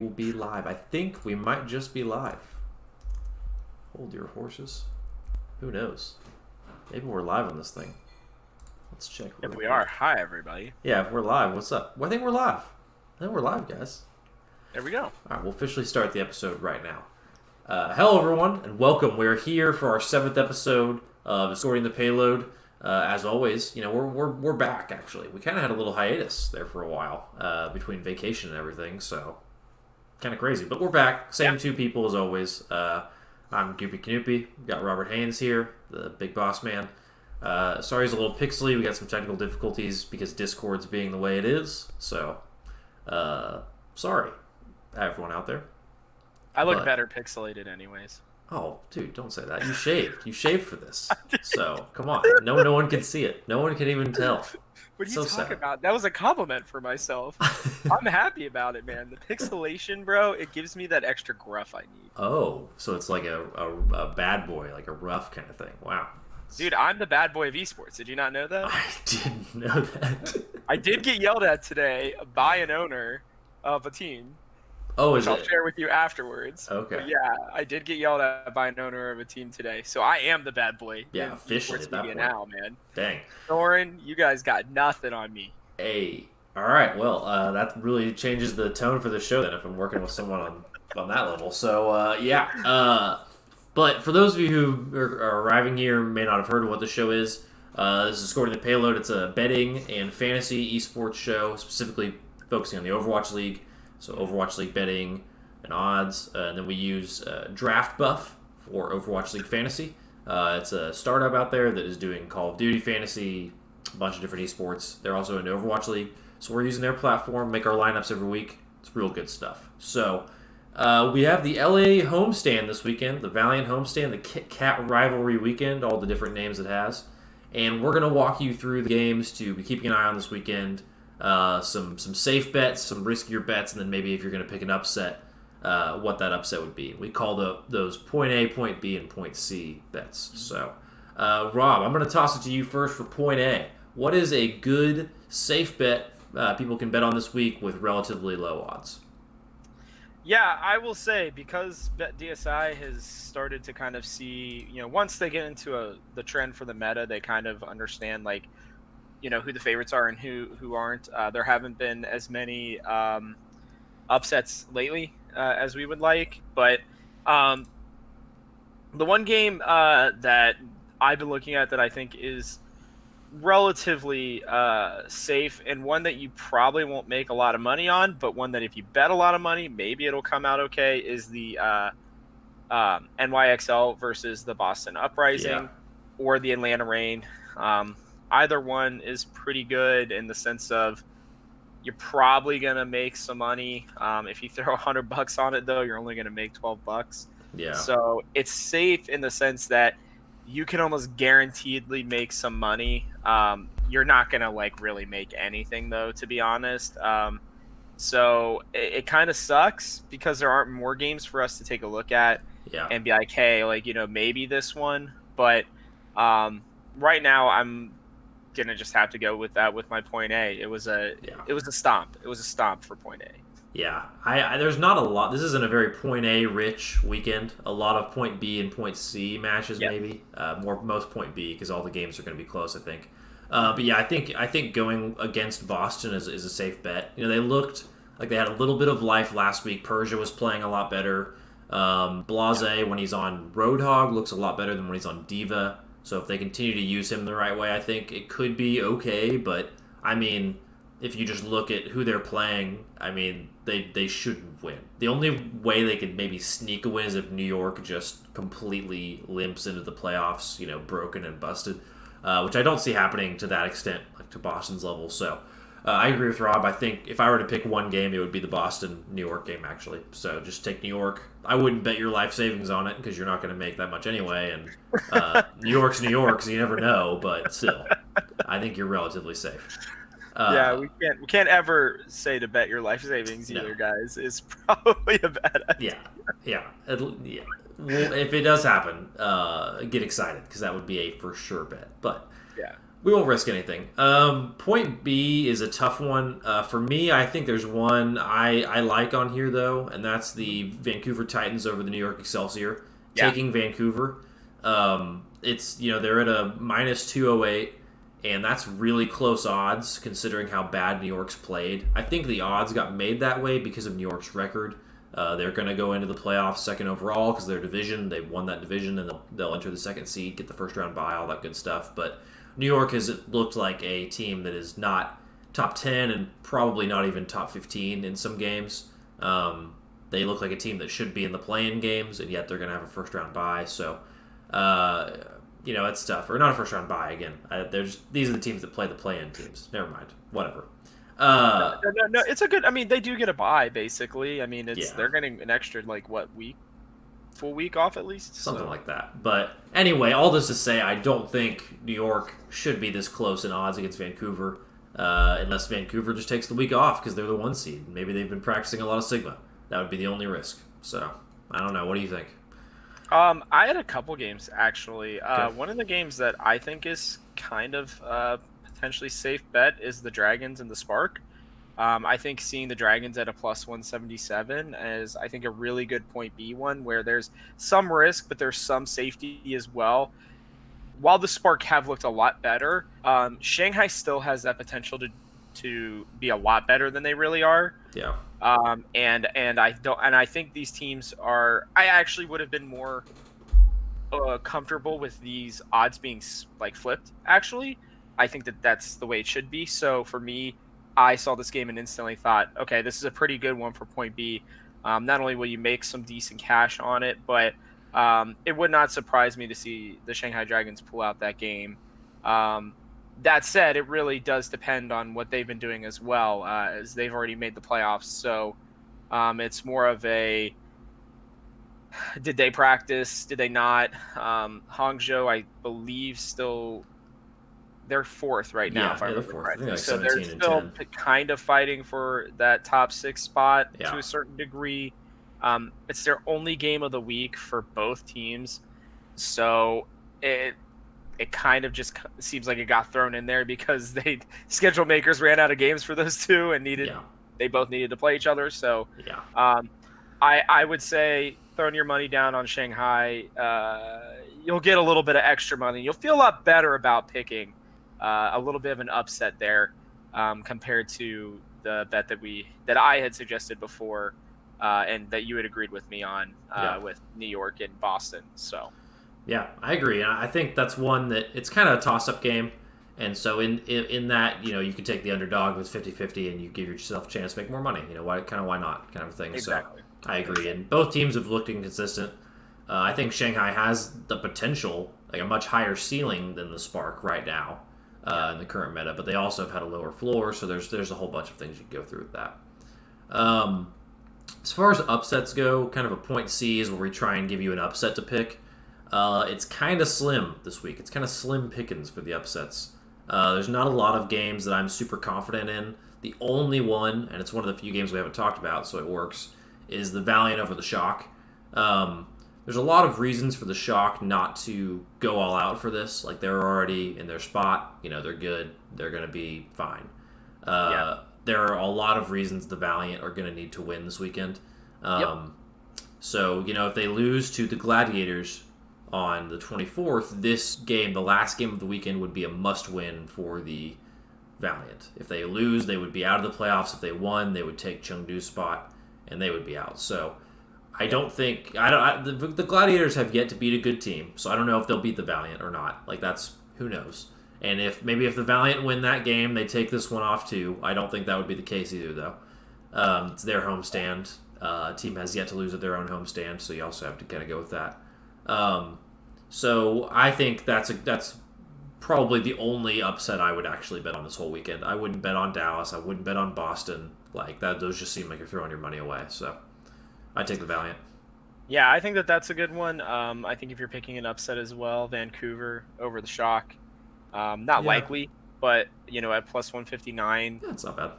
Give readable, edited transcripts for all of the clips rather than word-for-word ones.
will be live. I think we might just be live. Hold your horses. Who knows? Maybe we're live on this thing. Let's check. If we are, hi everybody. Yeah, if we're live, what's up? Well, I think we're live. I think we're live, guys. There we go. All right, we'll officially start the episode right now. Hello, everyone, and welcome. We're here for our 7th episode of Escorting the Payload. As always, you know, we're back. Actually, we kind of had a little hiatus there for a while between vacation and everything, so kind of crazy. But we're back. Same two people as always. I'm Goopy Canoopy. We've got Robert Haynes here, the big boss man. Sorry, it's a little pixely. We got some technical difficulties because Discord's being the way it is. So, sorry, everyone out there. I look better pixelated, anyways. Oh, dude, don't say that. You shaved. You shaved for this. So, come on. No one can see it. No one can even tell. What are you talking about? That was a compliment for myself. I'm happy about it, man. The pixelation, bro, it gives me that extra gruff I need. Oh, so it's like a bad boy, like a rough kind of thing. Wow. Dude, I'm the bad boy of esports. Did you not know that? I didn't know that. I did get yelled at today by an owner of a team. Oh, which I'll share with you afterwards. Okay. But yeah, I did get yelled at by an owner of a team today, so I am the bad boy. Yeah, officially at that point. Now, man. Dang. Thorin, you guys got nothing on me. Hey. All right. Well, that really changes the tone for the show then if I'm working with someone on that level. So, yeah. But for those of you who are arriving here may not have heard of what the show is, this is Escorting the Payload. It's a betting and fantasy esports show, specifically focusing on the Overwatch League. So Overwatch League betting and odds, and then we use Draft Buff for Overwatch League Fantasy. It's a startup out there that is doing Call of Duty Fantasy, a bunch of different esports. They're also into Overwatch League, so we're using their platform, make our lineups every week. It's real good stuff. So we have the LA homestand this weekend, the Valiant homestand, the Kit Kat rivalry weekend, all the different names it has. And we're going to walk you through the games to be keeping an eye on this weekend. Some safe bets, some riskier bets, and then maybe if you're going to pick an upset, what that upset would be. We call those point A, point B, and point C bets. So, Rob, I'm going to toss it to you first for point A. What is a good, safe bet people can bet on this week with relatively low odds? Yeah, I will say, because BetDSI has started to kind of see, you know, once they get into the trend for the meta, they kind of understand, like, you know, who the favorites are and who aren't. There haven't been as many upsets lately as we would like, but the one game that I've been looking at that I think is relatively safe, and one that you probably won't make a lot of money on, but one that if you bet a lot of money, maybe it'll come out okay, is the NYXL versus the Boston Uprising or the Atlanta Reign. Either one is pretty good in the sense of you're probably going to make some money. If you throw $100 on it, though, you're only going to make $12. Yeah. So it's safe in the sense that you can almost guaranteedly make some money. You're not going to like really make anything, though, to be honest. So it kind of sucks because there aren't more games for us to take a look at and be like, hey, like, you know, maybe this one. But right now I'm gonna just have to go with that with my point A. It was a stomp. It was a stomp for point A. Yeah, I there's not a lot. This isn't a very point A rich weekend. A lot of point B and point C matches, maybe most point B because all the games are going to be close, I think. But yeah, I think going against Boston is a safe bet. You know, they looked like they had a little bit of life last week. Persia was playing a lot better. Blase when he's on Roadhog looks a lot better than when he's on Diva. So if they continue to use him the right way, I think it could be okay. But, I mean, if you just look at who they're playing, I mean, they shouldn't win. The only way they could maybe sneak a win is if New York just completely limps into the playoffs, you know, broken and busted, which I don't see happening to that extent, like to Boston's level. So I agree with Rob. I think if I were to pick one game, it would be the Boston-New York game, actually. So just take New York. I wouldn't bet your life savings on it because you're not going to make that much anyway. And New York's New York, so you never know. But still, I think you're relatively safe. We can't ever say to bet your life savings either, guys. It's probably a bad idea. Yeah. Well, if it does happen, get excited because that would be a for sure bet. But We won't risk anything. Point B is a tough one. For me, I think there's one I like on here, though, and that's the Vancouver Titans over the New York Excelsior. Yeah. Taking Vancouver. It's, they're at a minus 208, and that's really close odds considering how bad New York's played. I think the odds got made that way because of New York's record. They're going to go into the playoffs second overall because their division. They've won that division, and they'll enter the second seed, get the first round bye, all that good stuff. But New York has looked like a team that is not top 10 and probably not even top 15 in some games. They look like a team that should be in the play-in games, and yet they're going to have a first round bye. So, it's tough. Or not a first round bye again. These are the teams that play the play-in teams. Never mind. Whatever. No, it's a good. I mean, they do get a bye basically. I mean, they're getting an extra full week off at least, something like that. But anyway, all this to say, I don't think New York should be this close in odds against Vancouver, unless Vancouver just takes the week off because they're the 1 seed. Maybe they've been practicing a lot of Sigma. That would be the only risk. So I don't know. What do you think? I had a couple games actually. Okay. One of the games that I think is kind of potentially safe bet is the Dragons and the Spark. I think seeing the Dragons at a plus 177 is, I think, a really good point B one where there's some risk, but there's some safety as well. While the Spark have looked a lot better, Shanghai still has that potential to be a lot better than they really are. Yeah. And I think these teams are. I actually would have been more comfortable with these odds being like flipped. Actually, I think that's the way it should be. So for me, I saw this game and instantly thought, okay, this is a pretty good one for point B. Not only will you make some decent cash on it, but it would not surprise me to see the Shanghai Dragons pull out that game. That said, it really does depend on what they've been doing as well, as they've already made the playoffs. So it's more of a, did they practice? Did they not? Hangzhou, I believe, still... They're fourth right now, if I remember correctly. Like so they're still kind of fighting for that top 6 spot to a certain degree. It's their only game of the week for both teams, so it kind of just seems like it got thrown in there because schedule makers ran out of games for those two and they both needed to play each other. So I would say throwing your money down on Shanghai, you'll get a little bit of extra money. You'll feel a lot better about picking a little bit of an upset there compared to the bet that I had suggested before and that you had agreed with me on with New York and Boston. So yeah, I agree. And I think that's one that it's kind of a toss-up game. And so in that, you could take the underdog with 50-50 and you give yourself a chance to make more money. Why not kind of thing. Exactly. So I agree. And both teams have looked inconsistent. I think Shanghai has the potential, like a much higher ceiling than the Spark right now. In the current meta, but they also have had a lower floor, so there's a whole bunch of things you can go through with that. As far as upsets go, kind of a point C is where we try and give you an upset to pick. It's kind of slim this week. It's kind of slim pickings for the upsets. There's not a lot of games that I'm super confident in. The only one, and it's one of the few games we haven't talked about, so it works, is the Valiant over the Shock. There's a lot of reasons for the Shock not to go all out for this. Like, they're already in their spot. They're good. They're going to be fine. There are a lot of reasons the Valiant are going to need to win this weekend. So, if they lose to the Gladiators on the 24th, this game, the last game of the weekend, would be a must-win for the Valiant. If they lose, they would be out of the playoffs. If they won, they would take Chengdu's spot, and they would be out. So I don't think the Gladiators have yet to beat a good team, so I don't know if they'll beat the Valiant or not. Like, that's who knows. And if the Valiant win that game, they take this one off too. I don't think that would be the case either, though. It's their homestand. Team has yet to lose at their own homestand, so you also have to kind of go with that. So I think that's probably the only upset I would actually bet on this whole weekend. I wouldn't bet on Dallas. I wouldn't bet on Boston. Like that, those just seem like you're throwing your money away. So I take the Valiant. Yeah, I think that's a good one. I think if you're picking an upset as well, Vancouver over the Shock, not likely, but at plus 159, that's not bad.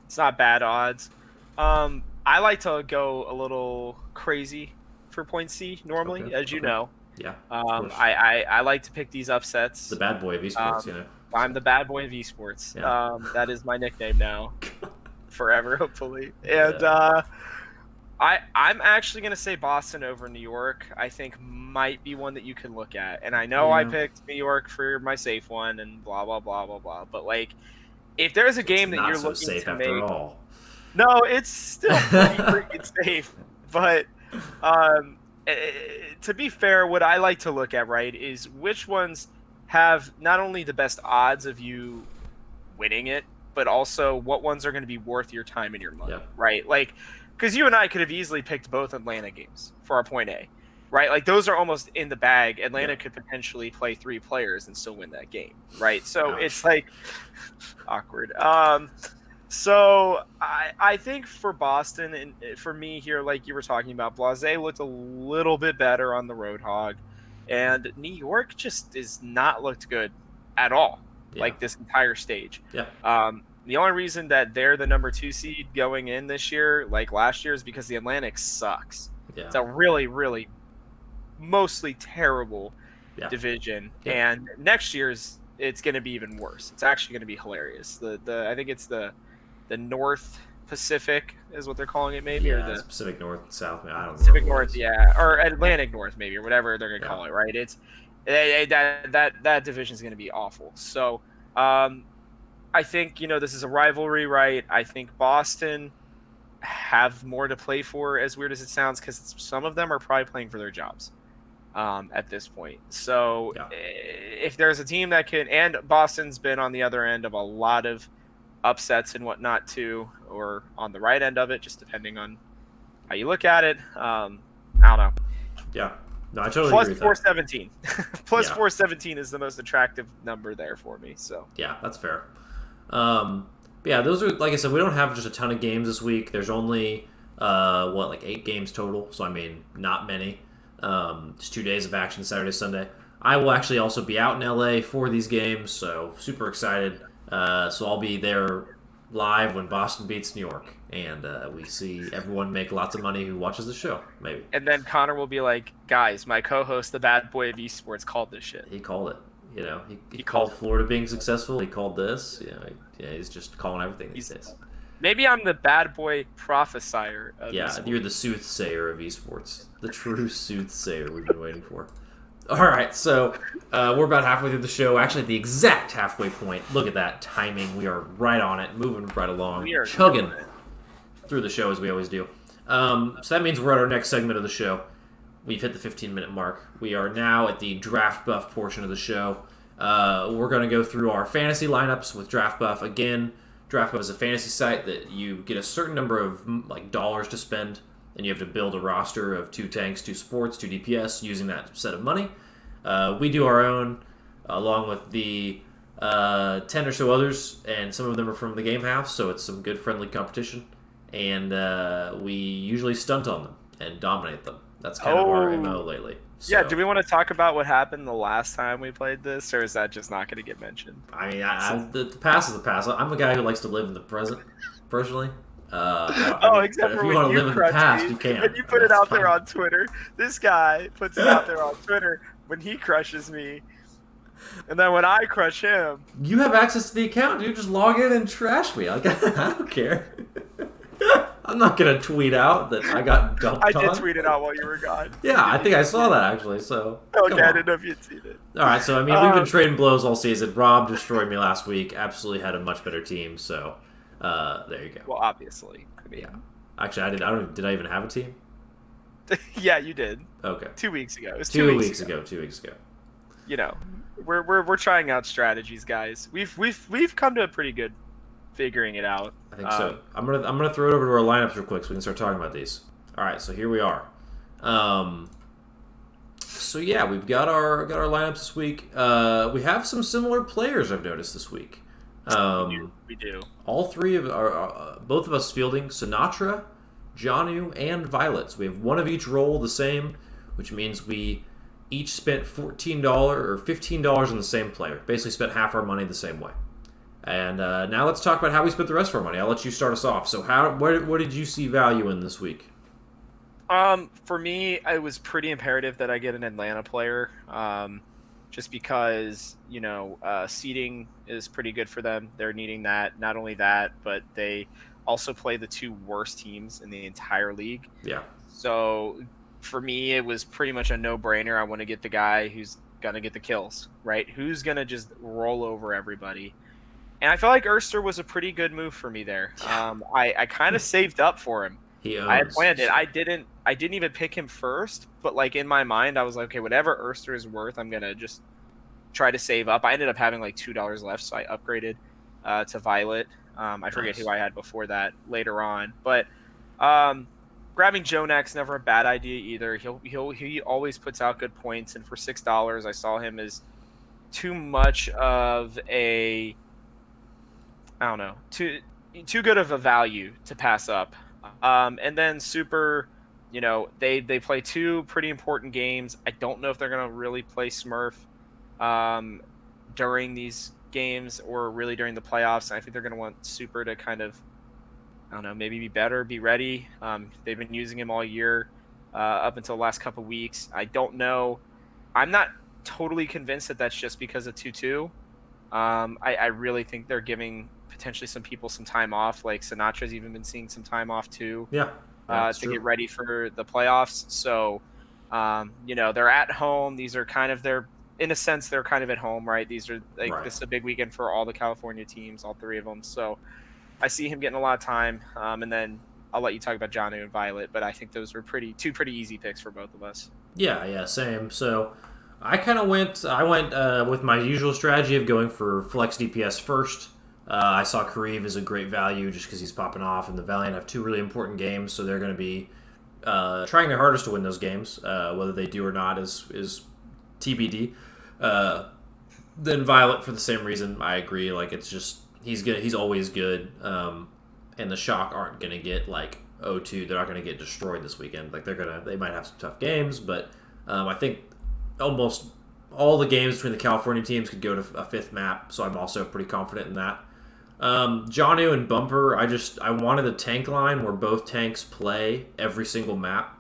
It's not bad odds. I like to go a little crazy for point C normally, as you know. Yeah. I like to pick these upsets. The bad boy of esports, I'm the bad boy of esports. Yeah. That is my nickname now, forever, hopefully. And Yeah. I'm actually gonna say Boston over New York. I think might be one that you can look at. And I know I Yeah. picked New York for my safe one, and blah blah blah blah blah. But like, if there's a It's game that not you're so looking safe to after make, all. no, it's still pretty freaking safe. But um, to be fair, what I like to look at, right, is which ones have not only the best odds of you winning it, but also what ones are going to be worth your time and your Yeah. money, right? Like, because you and I could have easily picked both Atlanta games for our point A, right? Like, those are almost in the bag. Atlanta Yeah. could potentially play 3 players and still win that game, right? So it's Ouch. like awkward. So I think for Boston and for me here, like you were talking about, Blase looked a little bit better on the Roadhog, and New York just does not looked good at all, Yeah. like this entire stage. Yeah. The only reason that they're the number 2 seed going in this year, like last year, is because the Atlantic sucks. Yeah. It's a really, really mostly terrible Yeah. division, Yeah. and next year's it's going to be even worse. It's actually going to be hilarious. The I think it's the North Pacific is what they're calling it, maybe, Yeah, or the Pacific North and South. I don't Pacific remember what it North, is. yeah, or Atlantic North, maybe, or whatever they're gonna Yeah. call it. Right? It's that division is gonna be awful. So, I think this is a rivalry, right? I think Boston have more to play for, as weird as it sounds, because some of them are probably playing for their jobs at this point. So, Yeah. if there's a team that can, and Boston's been on the other end of a lot of upsets and whatnot too, or on the right end of it, just depending on how you look at it. I don't know. Yeah. No, I totally Plus agree with 417. Plus Yeah. 417 is the most attractive number there for me. So that. Yeah, that's fair. Yeah, those are, like I said, we don't have just a ton of games this week. There's only like 8 games total, so I mean, not many. Just 2 days of action, Saturday, Sunday. I will actually also be out in LA for these games, so super excited. So I'll be there live when Boston beats New York, and we see everyone make lots of money who watches the show. Maybe and then Connor will be like, guys, my co-host, the bad boy of esports, called this shit. he called it. He called called Florida being successful. He called this. He's just calling everything these days. Maybe I'm the bad boy prophesier of esports. You're the soothsayer of esports, the true soothsayer we've been waiting for. All right, so we're about halfway through the show. Actually, at the exact halfway point. Look at that timing. We are right on it, moving right along, We are chugging through the show as we always do. So that means we're at our next segment of the show. We've hit the 15-minute mark. We are now at the Draft Buff portion of the show. We're going to go through our fantasy lineups with Draft Buff. Again, Draft Buff is a fantasy site that you get a certain number of dollars to spend, and you have to build a roster of 2 tanks, 2 supports, 2 DPS using that set of money. We do our own, along with the 10 or so others, and some of them are from the Game Haus, so it's some good friendly competition. And we usually stunt on them and dominate them. That's kind of our MO lately. So, Yeah, do we want to talk about what happened the last time we played this, or is that just not going to get mentioned? I mean, the past is the past. I'm a guy who likes to live in the present, personally. Except if for you when want to you live in the crush past, me, you can. and you put it out there fine. on Twitter. This guy puts it out there on Twitter when he crushes me, and then when I crush him, You have access to the account, dude. Just log in and trash me. Like, I don't care. I'm not gonna tweet out that I got dumped I did on. tweet it out while you were gone. Yeah, I think I saw that actually. So Okay, come I on. didn't know if you'd seen it. All right, so I mean, we've been trading blows all season. Rob destroyed me last week. Absolutely had a much better team. So there you go. Well, obviously. I mean, Yeah. Actually, I did. I don't. Did I even have a team? yeah, you did. Okay. 2 weeks ago. It was 2 weeks ago. 2 weeks ago. You know, we're trying out strategies, guys. We've come to a pretty good figuring it out. I think so. I'm gonna throw it over to our lineups real quick so we can start talking about these. All right, so here we are. So yeah, we've got our lineups this week. We have some similar players I've noticed this week. We do. All three of our both of us fielding Sinatra, Janu, and Violets. We have one of each role the same, which means we each spent $14 or $15 on the same player. Basically spent half our money the same way. And now let's talk about how we spent the rest of our money. I'll let you start us off. So what did you see value in this week? For me, it was pretty imperative that I get an Atlanta player. just because seeding is pretty good for them. They're needing that. Not only that, but they also play the two worst teams in the entire league. Yeah. So for me, it was pretty much a no-brainer. I want to get the guy who's gonna get the kills, right? Who's gonna just roll over everybody. And I felt like Erster was a pretty good move for me there. I kind of saved up for him. He I had owns. planned it. So. I didn't even pick him first, but like in my mind, I was like, okay, whatever Erster is worth, I'm gonna just try to save up. I ended up having like $2 left, so I upgraded to Violet. I forget Nice. who I had before that later on, but um, grabbing Jonax never a bad idea either. He always puts out good points, and for $6, I saw him as too much of a I don't know, too good of a value to pass up. And then Super, they play two pretty important games. I don't know if they're gonna really play Smurf during these games or really during the playoffs. And I think they're gonna want Super to kind of, I don't know, maybe be better, be ready. They've been using him all year up until the last couple weeks. I don't know. I'm not totally convinced that that's just because of 2-2. I really think they're giving potentially some people some time off. Like Sinatra's even been seeing some time off too, Yeah. That's to true. get ready for the playoffs. So, they're at home. These are kind of in a sense, they're kind of at home, right? These are like Right. this is a big weekend for all the California teams, all three of them. So I see him getting a lot of time. And then I'll let you talk about Janu and Violet, but I think those were two pretty easy picks for both of us. Yeah, same. So I went with my usual strategy of going for flex DPS first. I saw Kareev as a great value just because he's popping off, and the Valiant have two really important games, so they're going to be trying their hardest to win those games. Whether they do or not is TBD. Then Violet for the same reason. I agree. Like it's just he's good. He's always good. And the Shock aren't going to get like 0-2. They're not going to get destroyed this weekend. Like they might have some tough games, but I think almost all the games between the California teams could go to a fifth map. So I'm also pretty confident in that. Jonu and Bumper, I wanted a tank line where both tanks play every single map,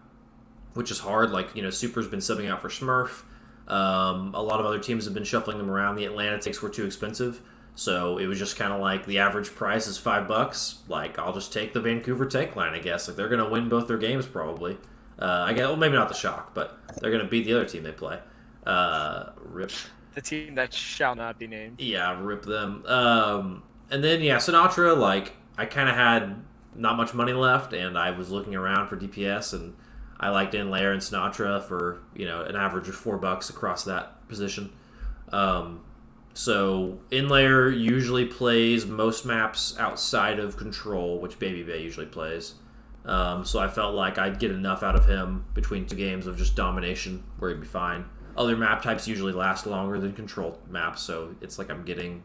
which is hard. Like Super's been subbing out for Smurf. A lot of other teams have been shuffling them around. The Atlanta tanks were too expensive, so it was just kind of like the average price is $5. Like I'll just take the Vancouver tank line, I guess. Like they're gonna win both their games probably. I guess, well, maybe not the Shock, but they're gonna beat the other team they play. Rip. The team that shall not be named. Yeah, rip them. And then Sinatra. Like I kind of had not much money left, and I was looking around for DPS, and I liked Inlayer and Sinatra for an average of $4 across that position. So Inlayer usually plays most maps outside of Control, which Baby Bay usually plays. So I felt like I'd get enough out of him between two games of just domination where he'd be fine. Other map types usually last longer than Control maps, so it's like I'm getting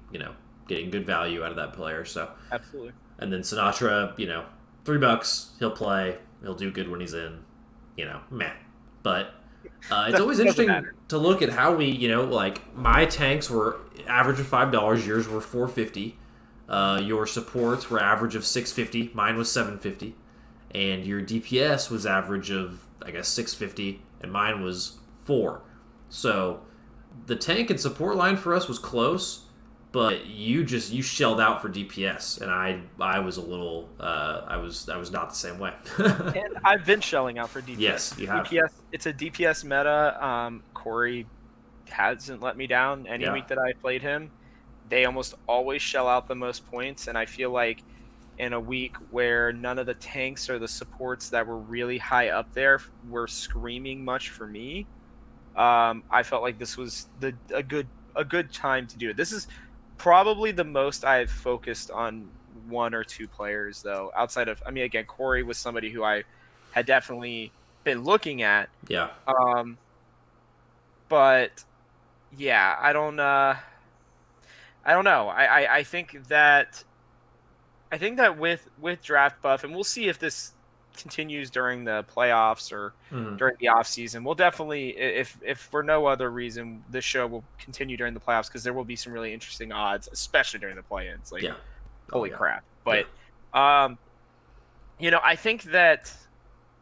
good value out of that player. So Absolutely. and then Sinatra, $3, he'll play, he'll do good when he's in. Meh. But it's always interesting to look at how we, like my tanks were average of $5, yours were $4.50. Your supports were average of $6.50, mine was $7.50, and your DPS was average of I guess $6.50, and mine was $4. So the tank and support line for us was close, but you shelled out for DPS, and I was a little I was not the same way. And I've been shelling out for DPS. Yes, you have. DPS, it's a DPS meta. Corey hasn't let me down any week that I played him. They almost always shell out the most points, and I feel like in a week where none of the tanks or the supports that were really high up there were screaming much for me, I felt like this was a good time to do it. This is probably the most I've focused on one or two players, though, outside of, again, Corey was somebody who I had definitely been looking at. Yeah. But yeah, I don't know. I think that with draft buff, and we'll see if this continues during the playoffs or during the off season. We'll definitely, if for no other reason, this show will continue during the playoffs because there will be some really interesting odds, especially during the play-ins. Like, holy crap! But I think that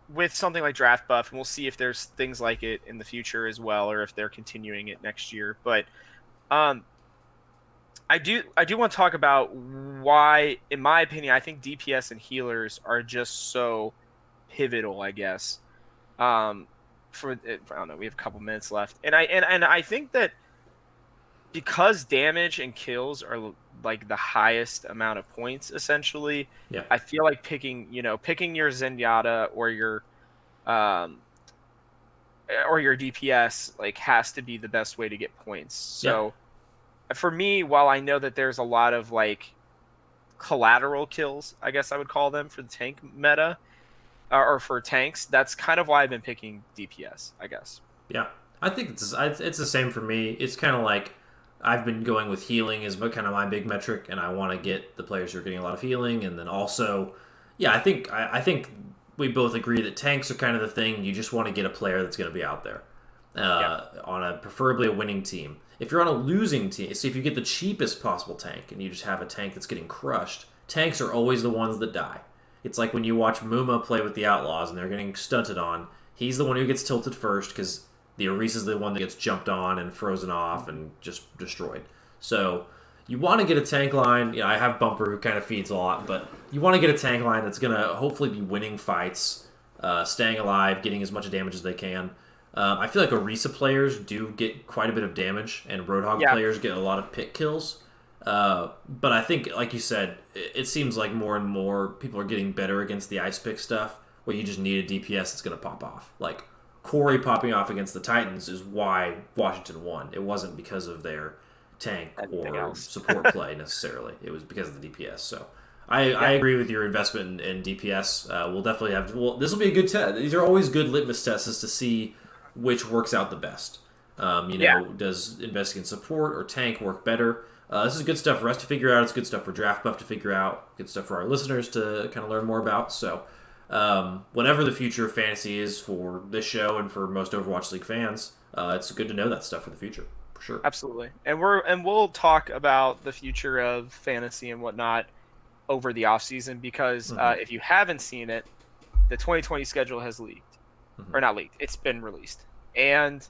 with something like draft buff, and we'll see if there's things like it in the future as well, or if they're continuing it next year. But um, I do want to talk about why, in my opinion, I think DPS and healers are just so pivotal. I guess I don't know, we have a couple minutes left, and I think that because damage and kills are like the highest amount of points essentially, Yeah. I feel like picking your Zenyatta um or your DPS like has to be the best way to get points. Yeah. So for me, while I know that there's a lot of like collateral kills, I guess I would call them, for the tank meta, or for tanks, that's kind of why I've been picking DPS, I guess. Yeah, I think it's the same for me. It's kind of like I've been going with healing as kind of my big metric, and I want to get the players who are getting a lot of healing, and then also, yeah, I think we both agree that tanks are kind of the thing. You just want to get a player that's going to be out there Yeah, on a preferably a winning team. If you're on a losing team, so if you get the cheapest possible tank and you just have a tank that's getting crushed, tanks are always the ones that die. It's like when you watch Muma play with the Outlaws and they're getting stunted on. He's the one who gets tilted first because the Orisa's the one that gets jumped on and frozen off and just destroyed. So you want to get a tank line. I have Bumper who kind of feeds a lot, but you want to get a tank line that's going to hopefully be winning fights, staying alive, getting as much damage as they can. I feel like Orisa players do get quite a bit of damage, and Roadhog yeah, players get a lot of pick kills. But I think, like you said, it seems like more and more people are getting better against the ice pick stuff, where you just need a DPS that's going to pop off. Like Corey popping off against the Titans is why Washington won. It wasn't because of their tank anything or else. support play necessarily. It was because of the DPS. So I Yeah, agree with your investment in DPS. We'll definitely have. Well, this will be a good test. These are always good litmus tests as to see which works out the best. yeah, Does investing in support or tank work better? This is good stuff for us to figure out. It's good stuff for Draft Buff to figure out. Good stuff for our listeners to kind of learn more about. So, whatever the future of fantasy is for this show and for most Overwatch League fans, it's good to know that stuff for the future, for sure. absolutely. And we'll talk about the future of fantasy and whatnot over the off season, because Hmm. if you haven't seen it, the 2020 schedule has leaked, Hmm. or not leaked. It's been released, and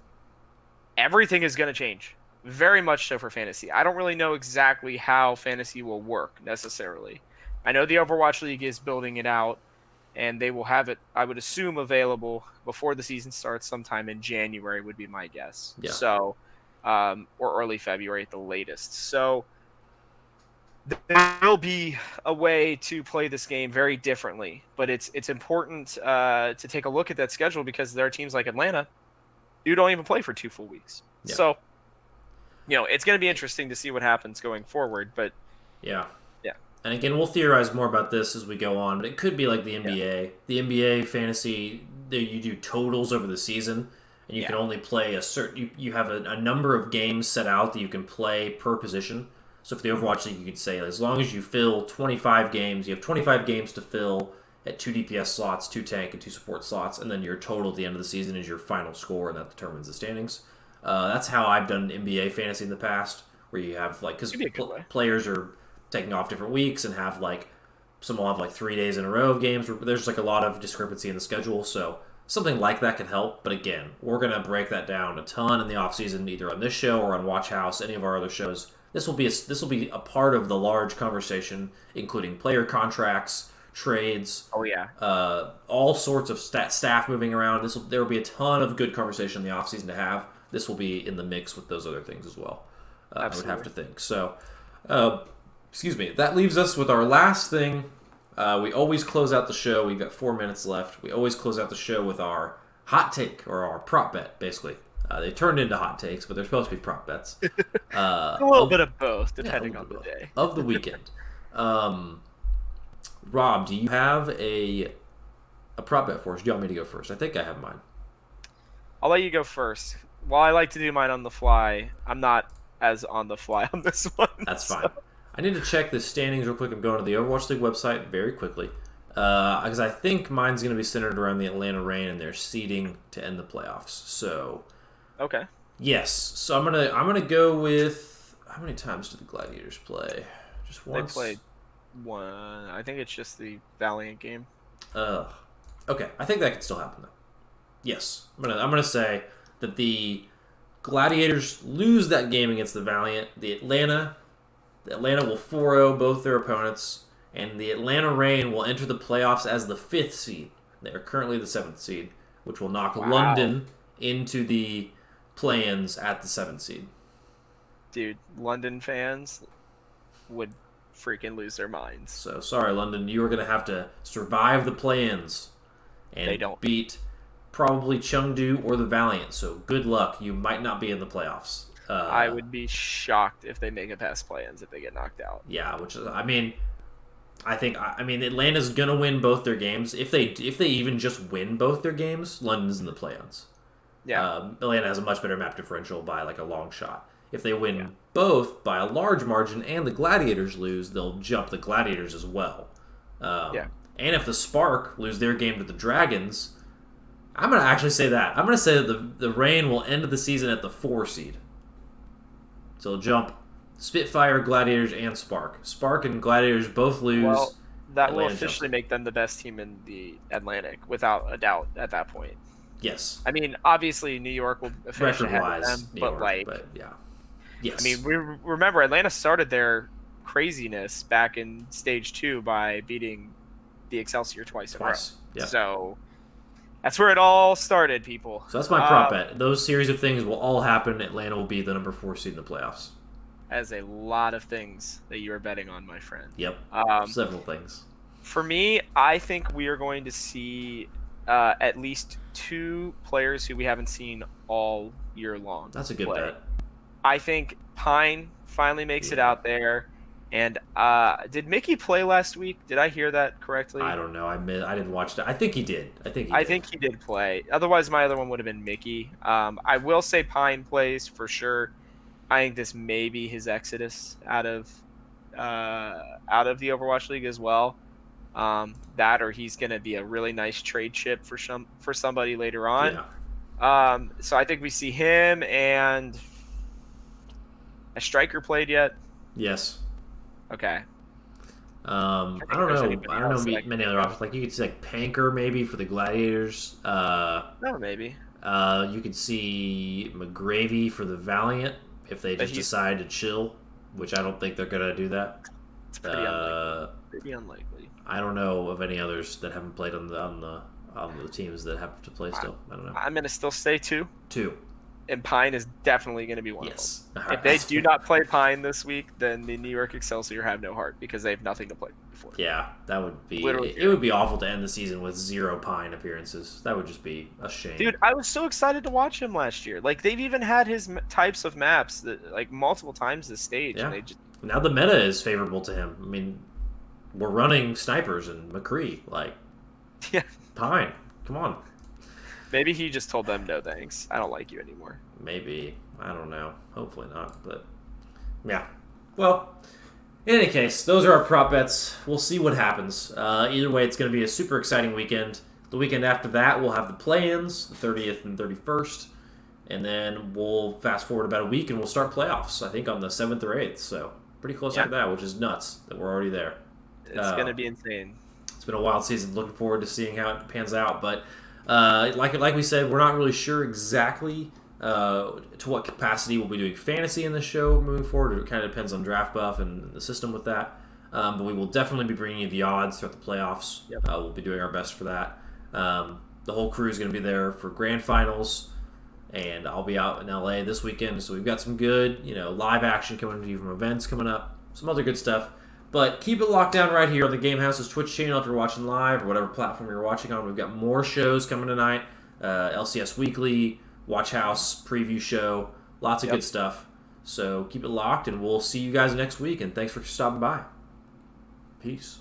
everything is going to change. Very much so for fantasy. I don't really know exactly how fantasy will work necessarily. I know the Overwatch League is building it out, and they will have it, I would assume, available before the season starts sometime in January, would be my guess. Yeah, So, or early February at the latest. So, there will be a way to play this game very differently, but it's important to take a look at that schedule, because there are teams like Atlanta who don't even play for 2 full weeks. yeah, So, it's going to be interesting to see what happens going forward. But yeah. yeah, And again, we'll theorize more about this as we go on, but it could be like the yeah, NBA. The NBA fantasy, you do totals over the season, and you yeah, can only play a certain. You have a number of games set out that you can play per position. So for the Overwatch League, you could say as long as you fill 25 games, you have 25 games to fill at 2 DPS slots, 2 tank, and 2 support slots, and then your total at the end of the season is your final score, and that determines the standings. That's how I've done NBA fantasy in the past, where you have like because could be a good way. players are taking off different weeks and have like some will have like 3 days in a row of games. There's like a lot of discrepancy in the schedule, so something like that can help. But again, we're gonna break that down a ton in the off season, either on this show or on Watch House, any of our other shows. This will be a part of the large conversation, including player contracts, trades, Oh yeah, all sorts of staff moving around. There will be a ton of good conversation in the off season to have. This will be in the mix with those other things as well. I would have absolutely. to think. So, uh, excuse me. That leaves us with our last thing. We always close out the show. We've got 4 minutes left. We always close out the show with our hot take or our prop bet, basically. They turned into hot takes, but they're supposed to be prop bets. A little Of, bit of both, yeah, a depending little on the bit day. of the weekend. Um, Rob, do you have a prop bet for us? Do you want me to go first? I think I have mine. I'll let you go first. While I like to do mine on the fly, I'm not as on the fly on this one. That's so- fine. I need to check the standings real quick. I'm going to the Overwatch League website very quickly because I think mine's going to be centered around the Atlanta Reign and their seeding to end the playoffs. So Okay. yes, so I'm gonna go with how many times did the Gladiators play? Just They once. played one. I think it's just the Valiant game. Ugh. Okay, I think that could still happen though. Yes, I'm gonna say that the Gladiators lose that game against the Valiant. The Atlanta will 4-0 both their opponents, and the Atlanta Reign will enter the playoffs as the 5th seed. They are currently the 7th seed, which will knock London into the play-ins at the 7th seed. Dude, London fans would freaking lose their minds. So sorry, London, you are going to have to survive the play-ins and beat probably Chengdu or the Valiant. So good luck. You might not be in the playoffs. I would be shocked if they make it past play-ins if they get knocked out. Yeah, which is, I mean Atlanta's gonna win both their games. If they even just win both their games, London's in the play-ins. Yeah, Atlanta has a much better map differential by like a long shot. If they win both by a large margin and the Gladiators lose, they'll jump the Gladiators as well. And if the Spark lose their game to the Dragons, I'm gonna actually say that. I'm gonna say that the Reign will end the season at the 4 seed. So they'll jump Spitfire, Gladiators, and Spark. Spark and Gladiators both lose. Well, that Atlanta will officially make them the best team in the Atlantic, without a doubt, at that point. Yes. I mean, obviously, New York will finish ahead of them, but yeah. Yes. I mean, we remember Atlanta started their craziness back in Stage 2 by beating the Excelsior twice in a row. Yeah. So that's where it all started, people. So that's my prop bet. Those series of things will all happen. Atlanta will be the number 4 seed in the playoffs. As a lot of things that you are betting on, my friend. Yep. Several things. For me, I think we are going to see at least 2 players who we haven't seen all year long. That's a good bet. I think Pine finally makes it out there. And did Mickey play last week? Did I hear that correctly? I don't know. I didn't watch that. I think he did. I think he did play. Otherwise, my other one would have been Mickey. I will say Pine plays for sure. I think this may be his exodus out of the Overwatch League as well. That or he's going to be a really nice trade chip for somebody later on. Yeah. So I think we see him, and a striker played yet? Yes. Okay. I don't know many other options. Like you could see like Panker maybe for the Gladiators. Maybe. You could see McGravy for the Valiant if they just decide to chill, which I don't think they're gonna do that. It's pretty unlikely. Pretty unlikely. I don't know of any others that haven't played on the teams that have to play still. I don't know. I'm gonna still stay 2. 2. And Pine is definitely going to be one of them. Right. If they do not play Pine this week, then the New York Excelsior have no heart because they have nothing to play for. Yeah, that would be... It would be awful to end the season with 0 Pine appearances. That would just be a shame. Dude, I was so excited to watch him last year. Like, they've even had his types of maps that, like, multiple times this stage. Yeah. And they just... Now the meta is favorable to him. I mean, we're running snipers and McCree. Like, yeah. Pine, come on. Maybe he just told them, no thanks. I don't like you anymore. Maybe. I don't know. Hopefully not. But, yeah. Well, in any case, those are our prop bets. We'll see what happens. Either way, it's going to be a super exciting weekend. The weekend after that, we'll have the play-ins, the 30th and 31st. And then we'll fast forward about a week and we'll start playoffs, I think, on the 7th or 8th. So, pretty close after that, which is nuts that we're already there. It's going to be insane. It's been a wild season. Looking forward to seeing how it pans out. But like we said, we're not really sure exactly to what capacity we'll be doing fantasy in the show moving forward. It kind of depends on draft buff and the system with that. But we will definitely be bringing you the odds throughout the playoffs. Yep. We'll be doing our best for that. The whole crew is going to be there for grand finals, and I'll be out in LA this weekend. So we've got some good, live action coming to you from events coming up, some other good stuff. But keep it locked down right here on the Game Haus's Twitch channel if you're watching live or whatever platform you're watching on. We've got more shows coming tonight. LCS Weekly, Watch House, preview show, lots of good stuff. So keep it locked, and we'll see you guys next week. And thanks for stopping by. Peace.